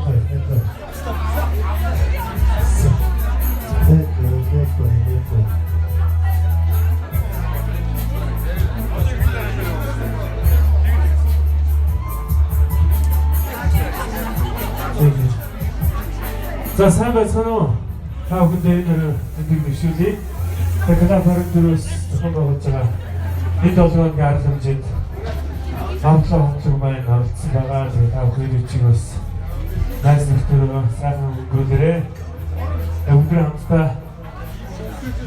За сайн байцгаана уу? Та бүхэнд энэ өдрийг бишүүлье. Тэгэхээр баримтдөрөөс зохион байгуулж байгаа энэ долгионгийн арга хэмжээнд хамтлаг маань оролцсон байгаа. Тэгээд та бүхэн үчиг бас найз нөхдөөрөө сайхан өнгөрөөрэй. Өдөр хамтдаа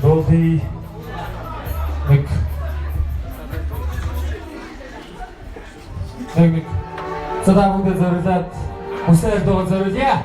дуулъя. Нэг цаадаа зориулаад үсээр дуу зориулъя.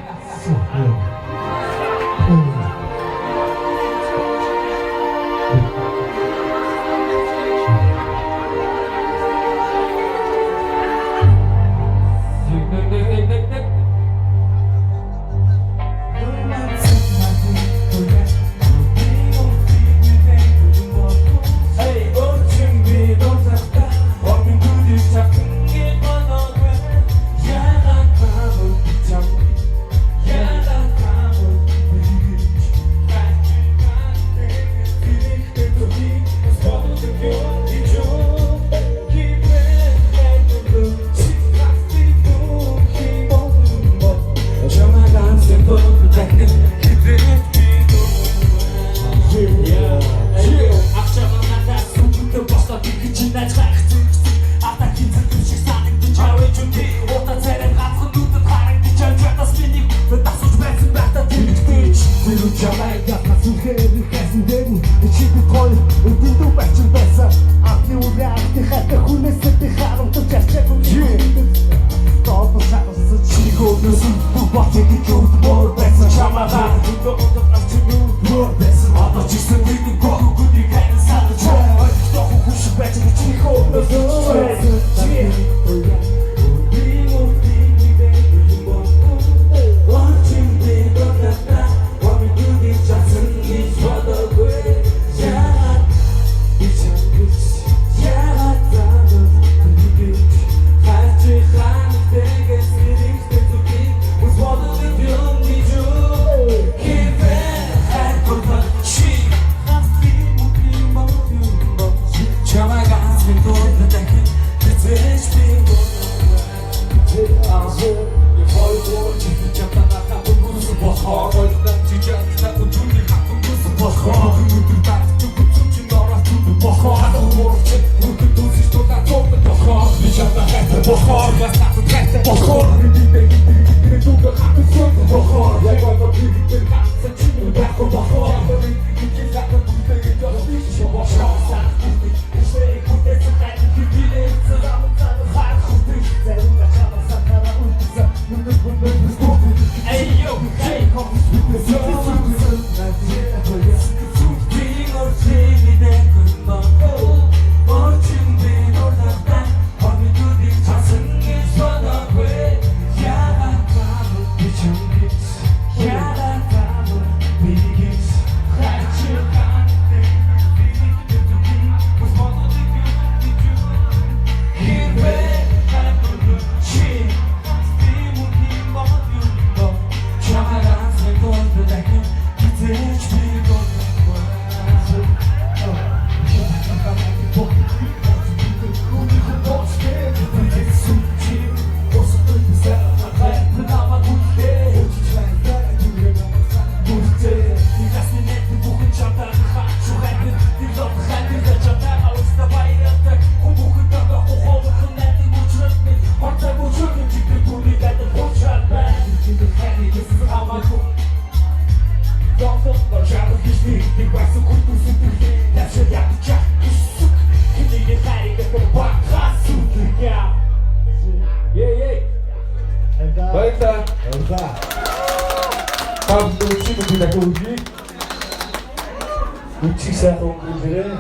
Үчиг сайхан өнгөрөөрэй.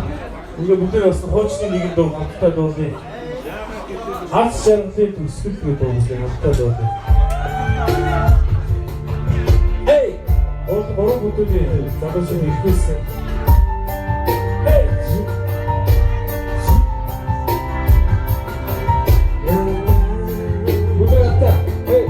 Ингээ бүгдээ бас хуучны нэгэн дуу хамтдаа дуулъя. Арц шаргалын төсөл гэдэг дуу хамтдаа дуулъя. Эй! Ол бороо бүтэлийн замшин ихсэн. Эй! Бүгдээ эй!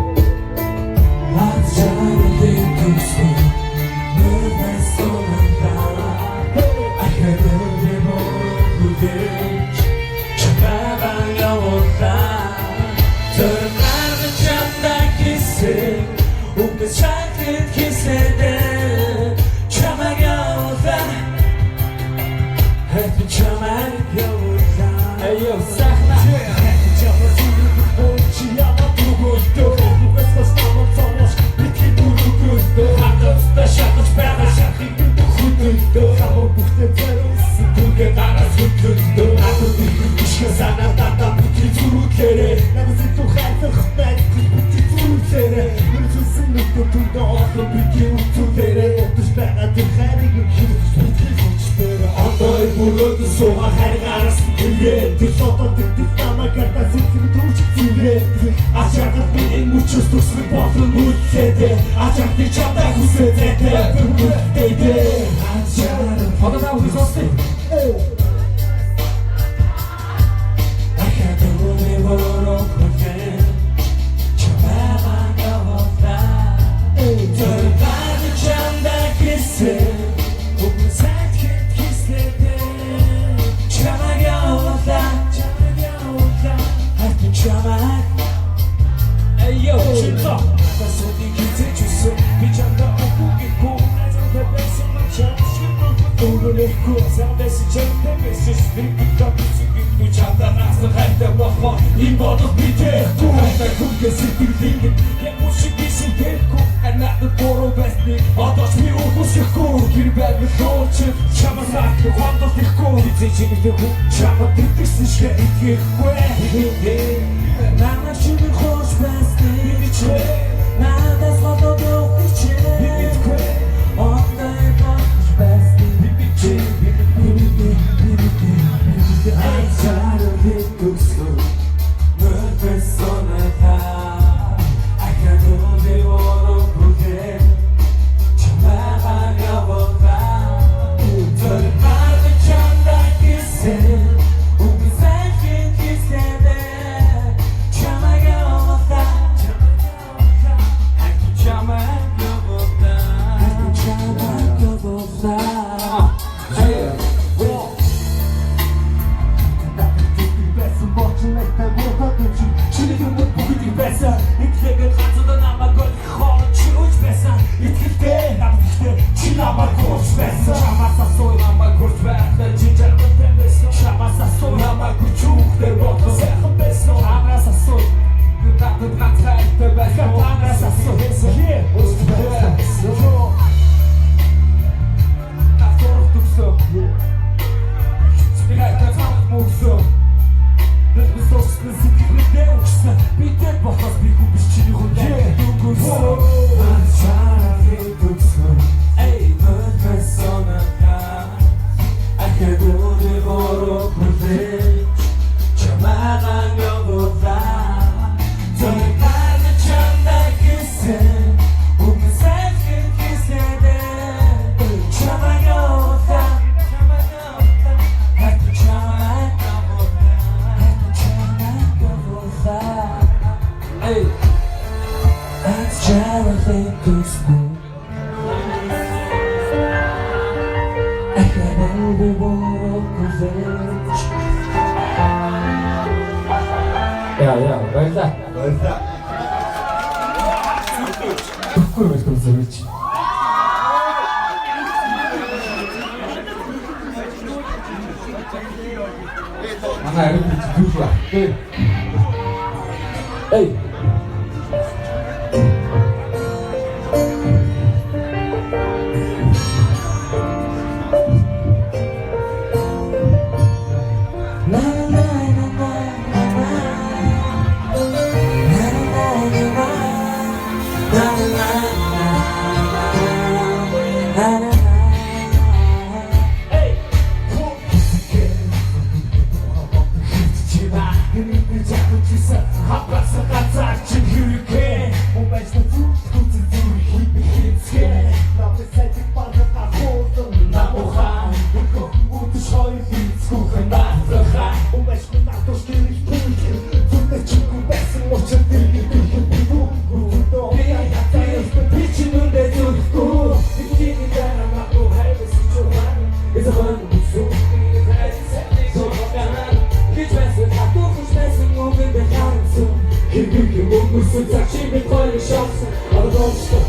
Yeah.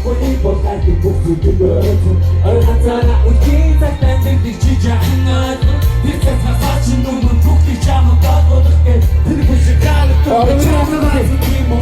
Охуеть, болхайт бүхсүү дөрөв Ойрхацаараа үлгий цагтаа дэгдэж чи жахнаад Тэр цагтаа чи нүмэн бүхий чамд бодох гэ Тэр бүшиг хаалт юм уу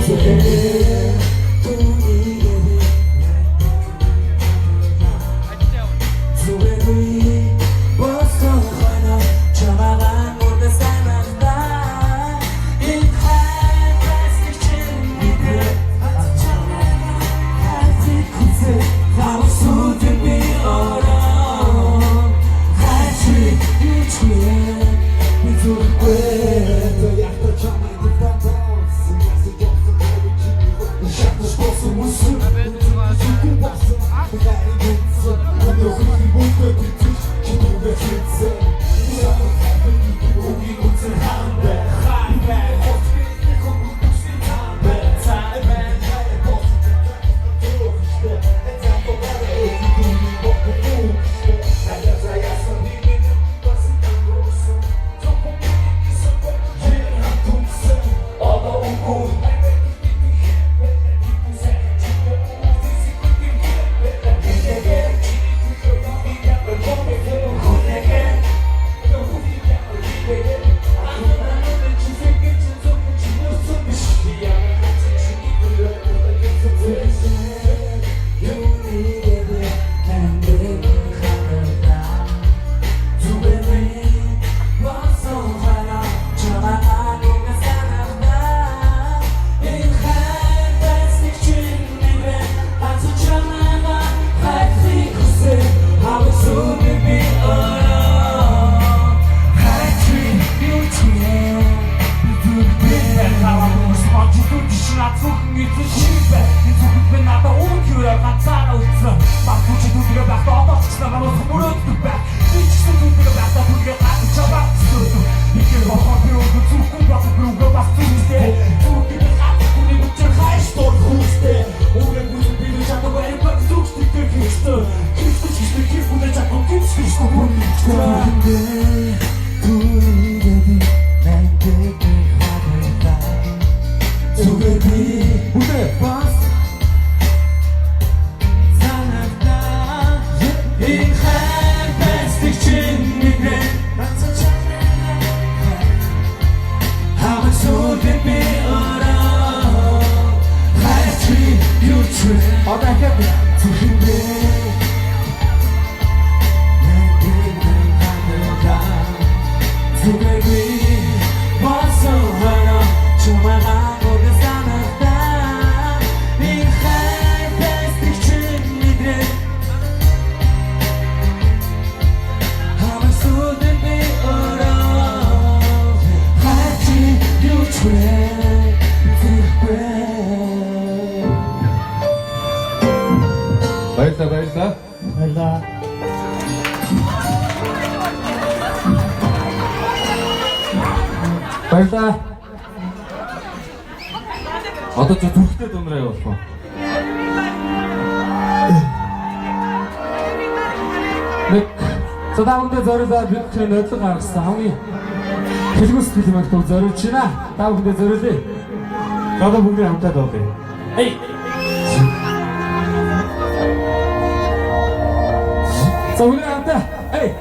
Баярлалаа. Баярлалаа. Баярлалаа. Одоо ч зүрхтэй дундраа явуулах уу? Нэг цаадагт зориулаад бид тэр нодлог гаргасан хамгийн хэлгүүс хэлмэгт зориулж байна. Та бүхэндээ зориулъя. Одоо бүгд хамтаа дуулъя. Эй. Бүгд хамтаа. Эй.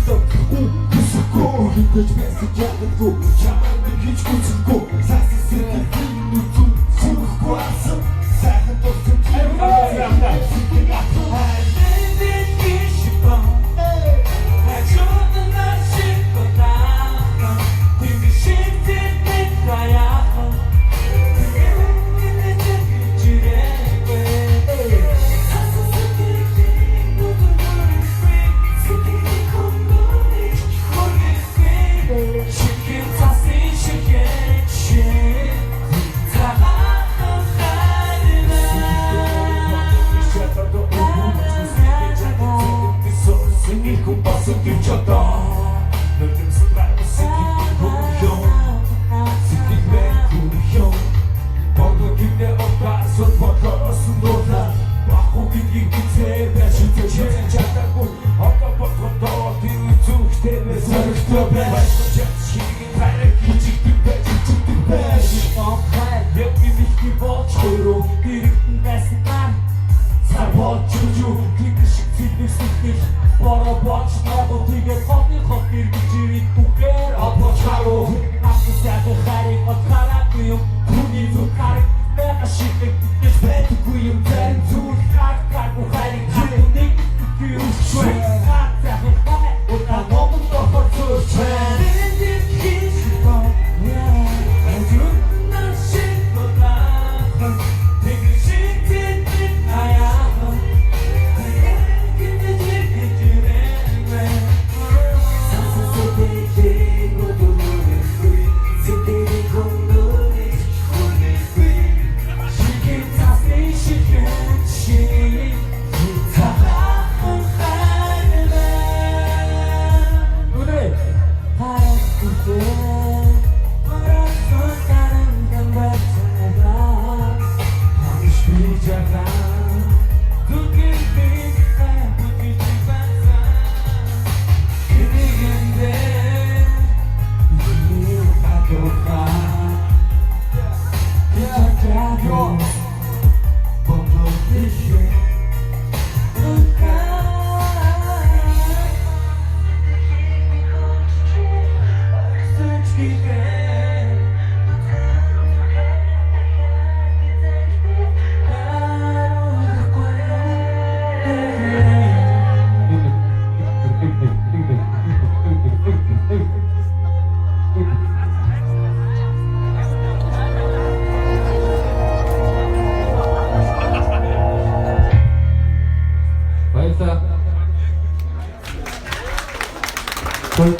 Хатдаг хүсэхгүй хитэж байсан чаддаггүй чамайг хийж хүсэхгүй сасан сэтгэл нүцэн сүрэхгүй асан сайхан дурсан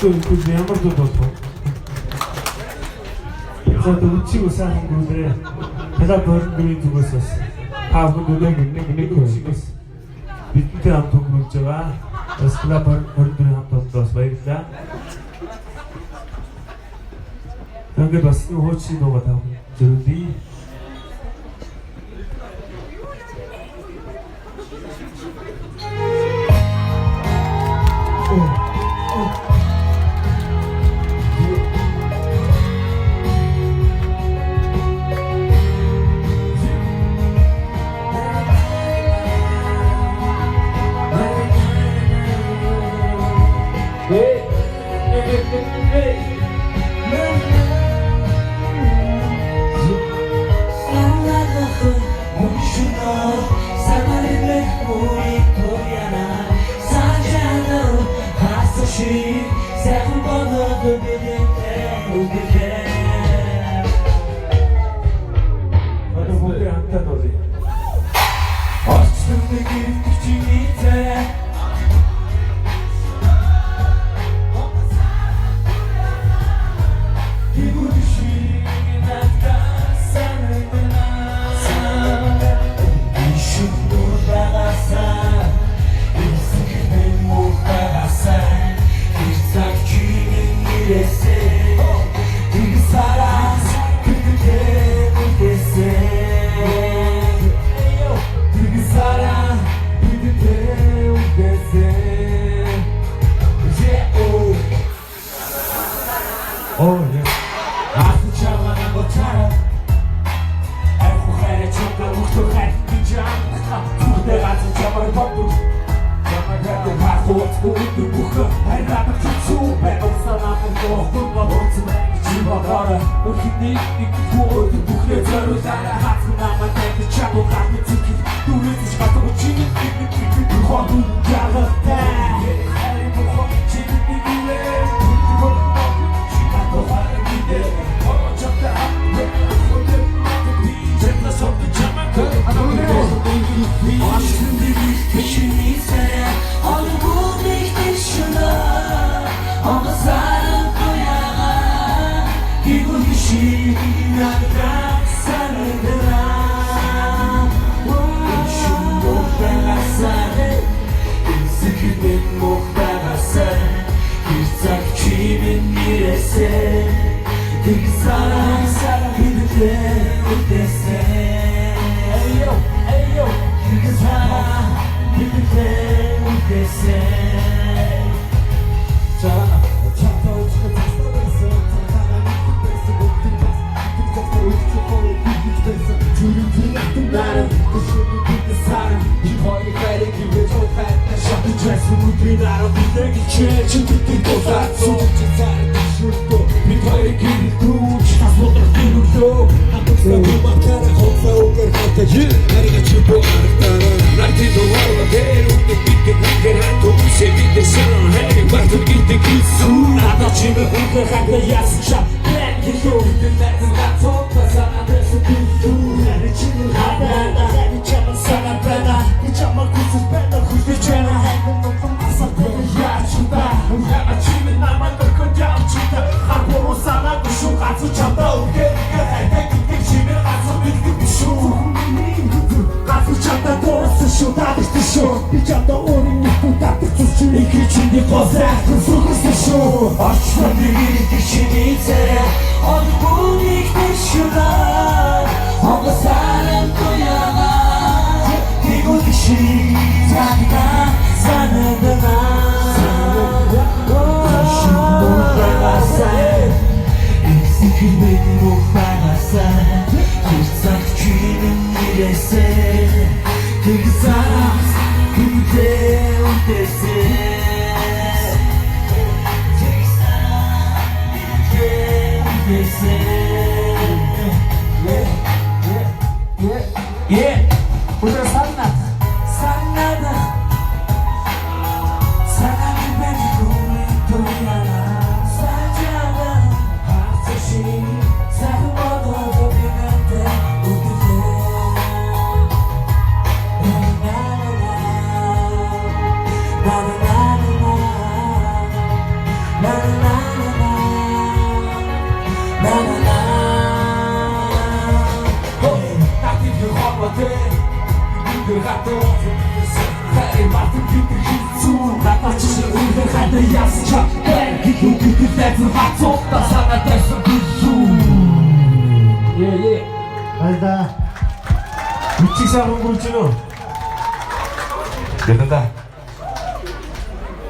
또 ямар дуу болов. За үчиг усан хөнгөрөө талаа бордгийн зүгээс бас та бүхэн нэг үчигээс бидэнтэй хамт хөнгөрүүлж байгаа. Бас талаа бордгийн хамт болдоос баярлалаа. Тэгээд бас хуучин дуугаа тав зөвлөе. What Өрхний нэг хөөд бүхнээ зориулаарай хатсан намайг дахиж чамд гахны зүгт дүүрэж хатсан чиний нэг хоод яагатай хайр бохоо чиний нэрээ чи батохаа гидэ очота хөөд бижэна сот чамд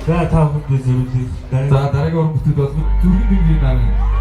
За та бүхэнд зөвлөе. За дараагийн уран бүтээл бол зүрхэн бимжийн нарийн.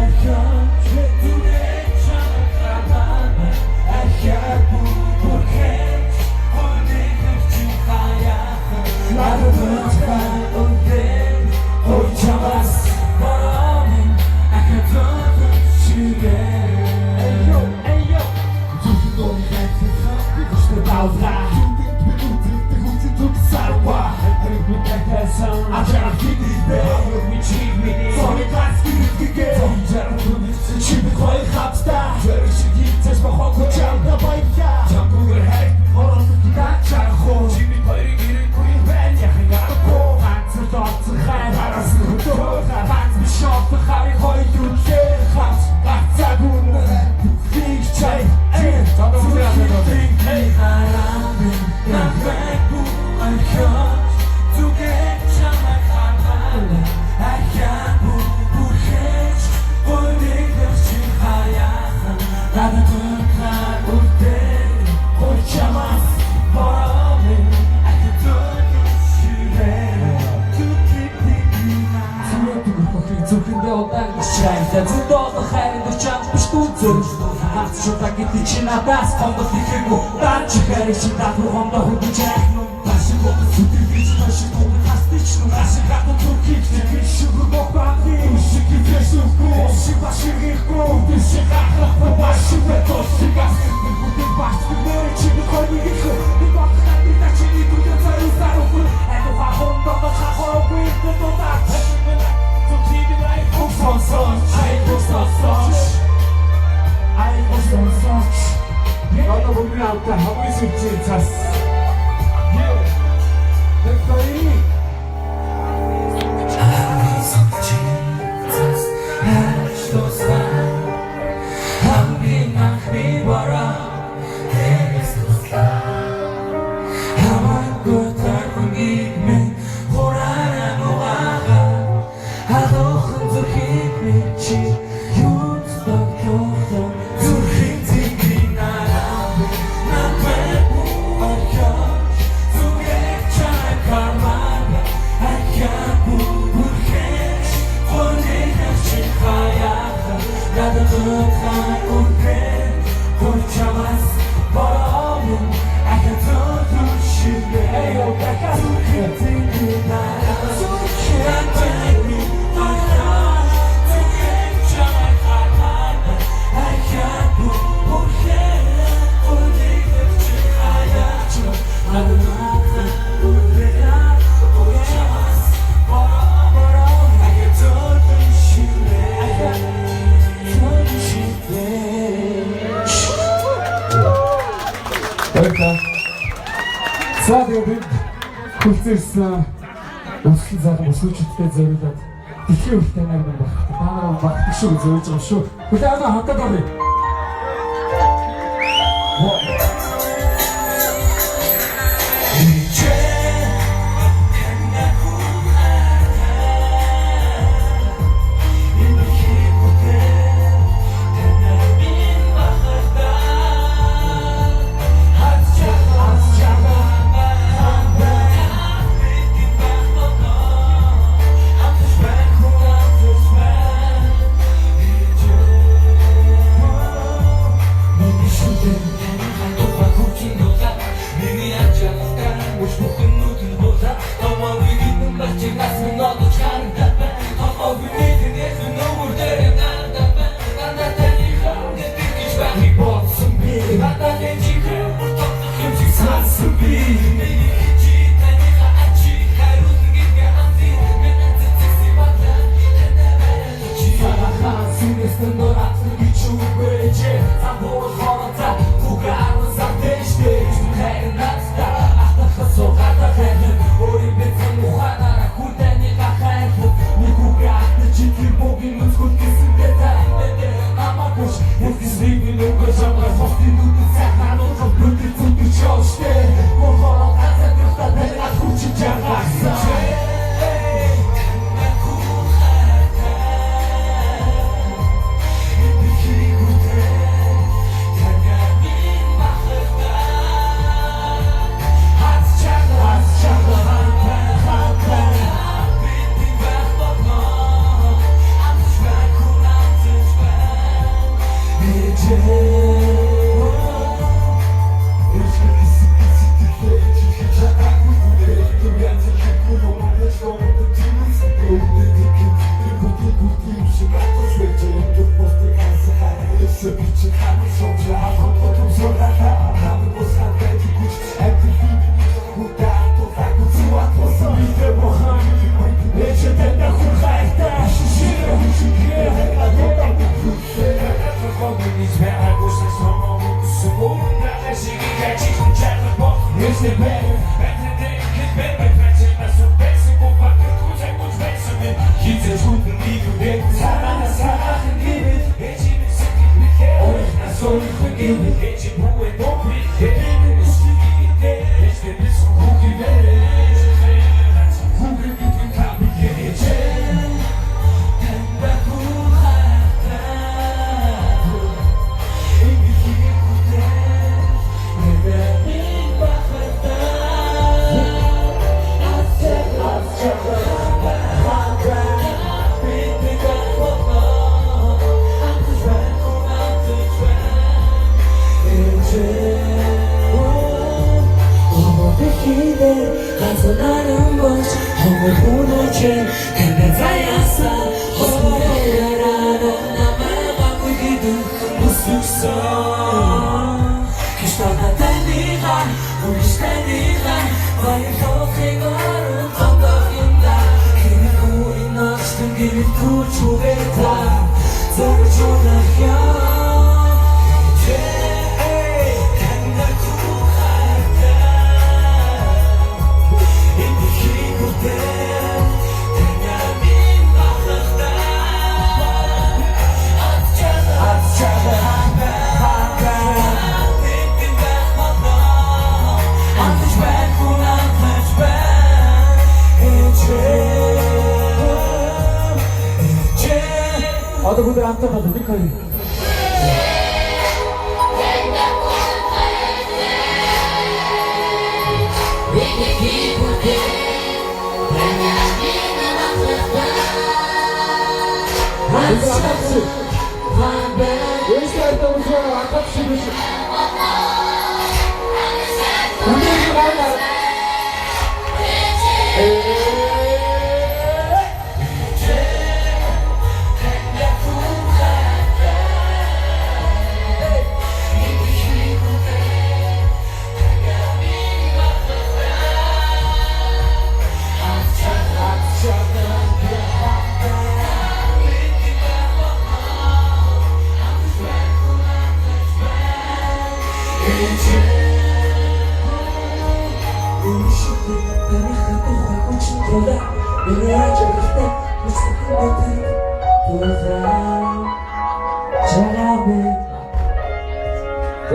Yeah. Що так і ти чи надасть, фондо тихику Дар чи перечі дату, фондо гудучехну Наші боти сюди вічно, ще коли пластично Наші гато турки, більше грубо паки Ушики вішивку, оші ваші ріхку Більше гахлах по ваші ветоші Гаски, ми будем бачити, меречі, виходні ріху Ми бати хати, так чи ні, тут я царю за руку Ето вагон, до шахову, і до додак Тут тобі лайк, фон сон, ай, фон сон 너도 보면 아무튼 하고 있을지 잤어. За тэгээд хүлцээрсэн өсгөл залуу өсвөчтэй зориулаад дэлхийн хүртэл нар байна. Та нараа багтдаг шүү гэж зөвлөж байгаа шүү. Хүлээвээ хамтдаа оръё. одоо бүдэг хоёр.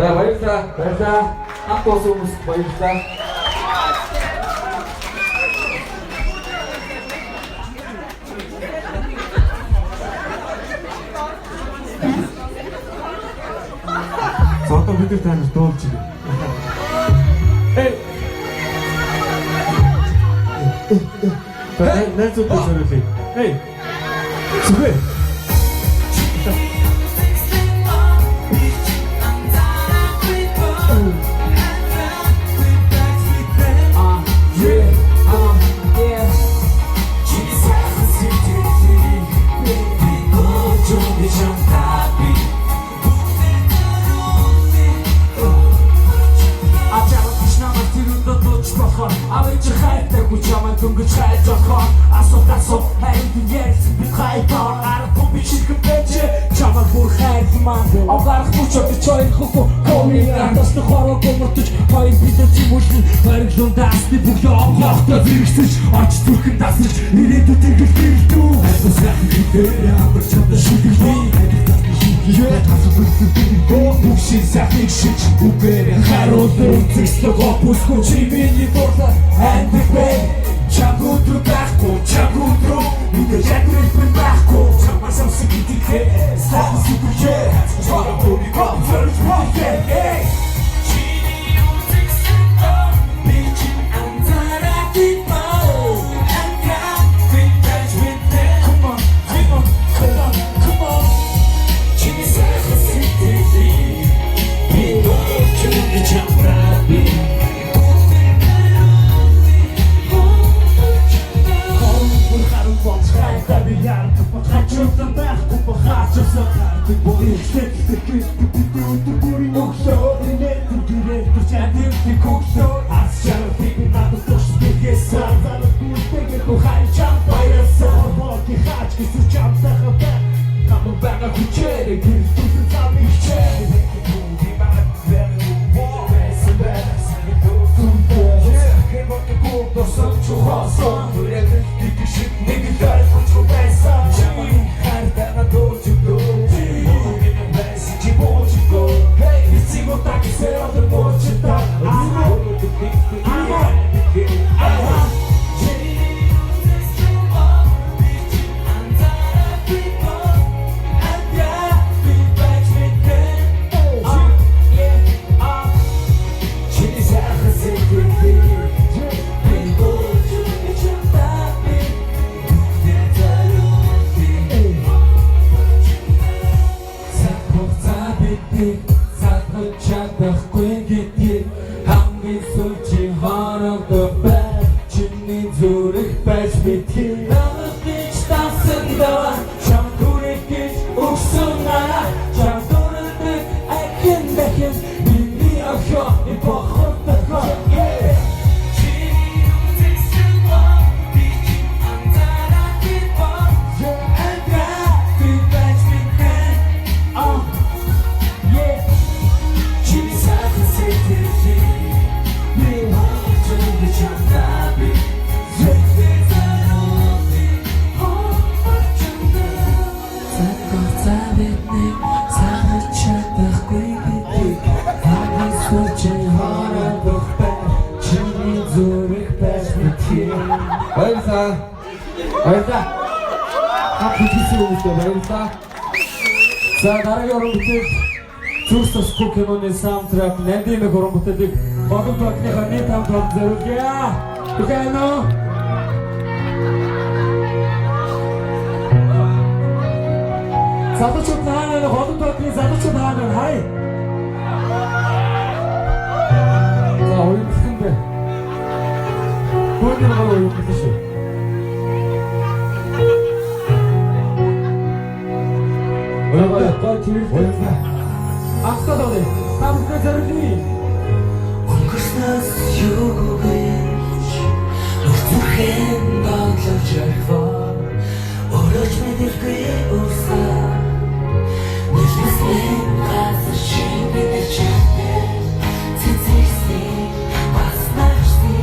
За баярлалаа. Хамт олон хүмүүст баярлалаа. За одоо бид нар танаас дуулж ирээ. Эй. Найзууд зөвлөе. Эй. Зүгэ. Авч хайртай хүч аман дөнгөж хайж орхоо асуу хайрын ярьсан би хайдаар арга би чирхэ бэж чамаа бүр хайрман агарах хүч өч хоёр хөхөө комина тасны хороо гомортож хоёр бидэр чимүүлэн хоёрын дасны бүх явахтай зэрэгсэж оч зүрхэн тасч ирээдүйд тэргэл бэлдүү хайртай сайхан хитээр амар чамд шүлгэлээ Букшин сайхан шиж үгээр харуулсан зэслэг опусгүй чимээний дуртай андбэй чагудруу байхгүй чагудруу үгээр ятрын байхгүй чамаас амсаг идэхээ сайхан сүгүрхээ чороо бүрий концерт хийх чини үзэгсэн би чин анзаарах дипоо ангаа vintage with them come on чини сайхан сэтгэлээ би нөөч чамрааби Баярлалаа. Хаппи хийсэн хүмүүстээ баярлалаа. За дараагийн уран бүтээл Зүрс тусгүй киноны саундтрак Нандины уран бүтээлийг Богд Батныхаа нийт хамт олж зориулъя. Тэхэнэ залуучууд наанаа Богд Батны залуучууд наанаа хай. За уйлдахын Богд Батны уйлдах шүү. Ахтадоли, хамтдаа зориулъя. Өнгөрснөөс юу гэж нүрхэн бодлож яваа. Өрөөж мэдэргүй уусаа. Нэшсэн газар шинэ чанар. Цэцэгсэн бас нарсан.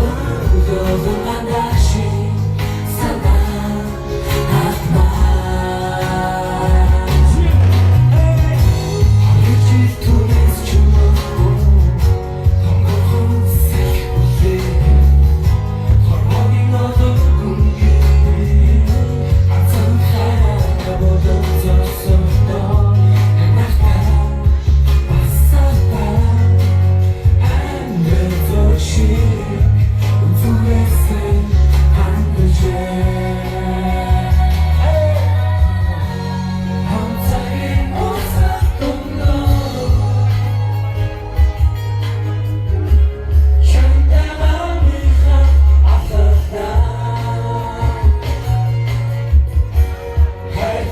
Өрөөг андаши санаа хатмаа. Hey,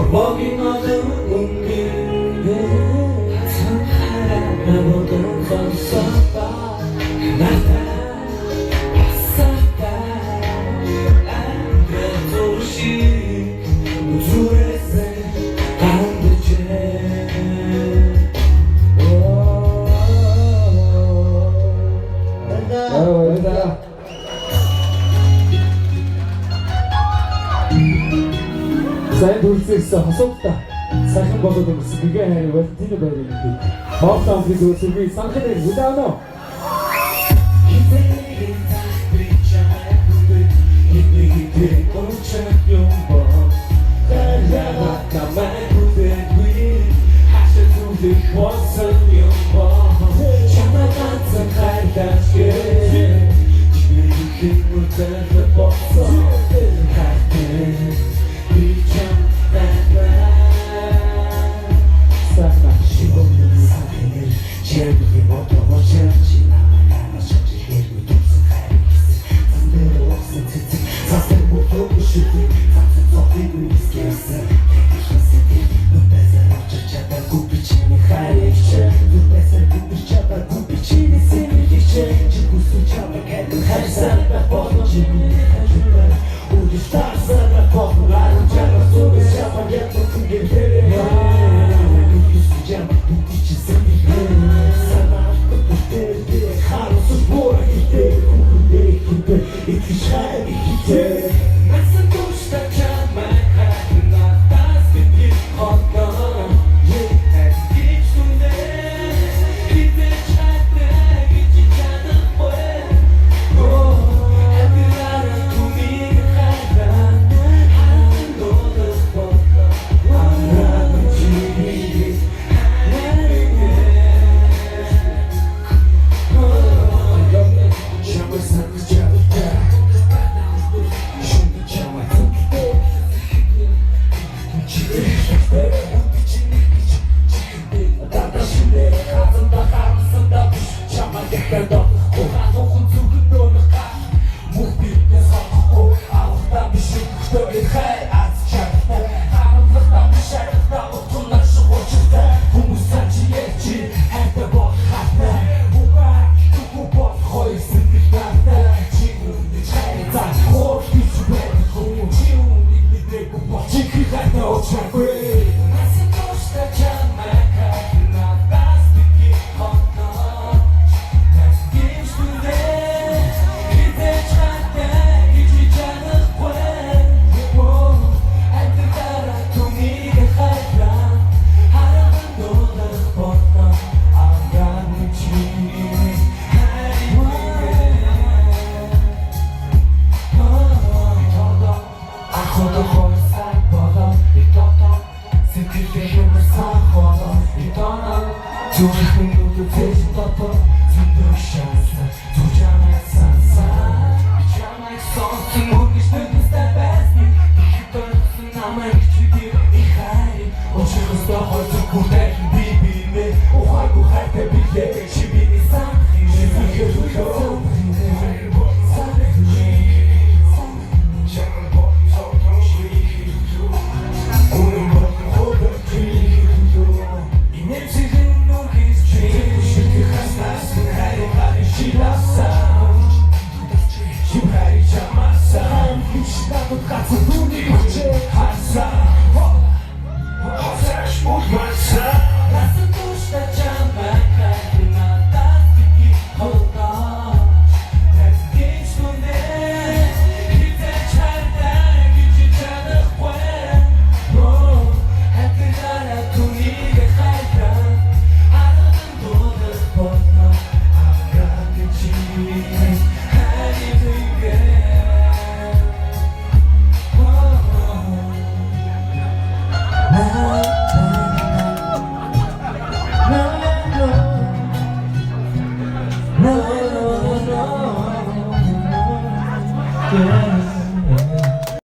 Mormogin adım umginde Tanrı Nebodan zansaba Nata Sata Andre Toshi Utureze Andece Сайн дүрсээс хосолтой сайхан болоод өнгөрсөн бигээ хайр Валентино байрны нэг хоолтой бид өсөргүй санхад хүлээнэ. Очи хто хоче куди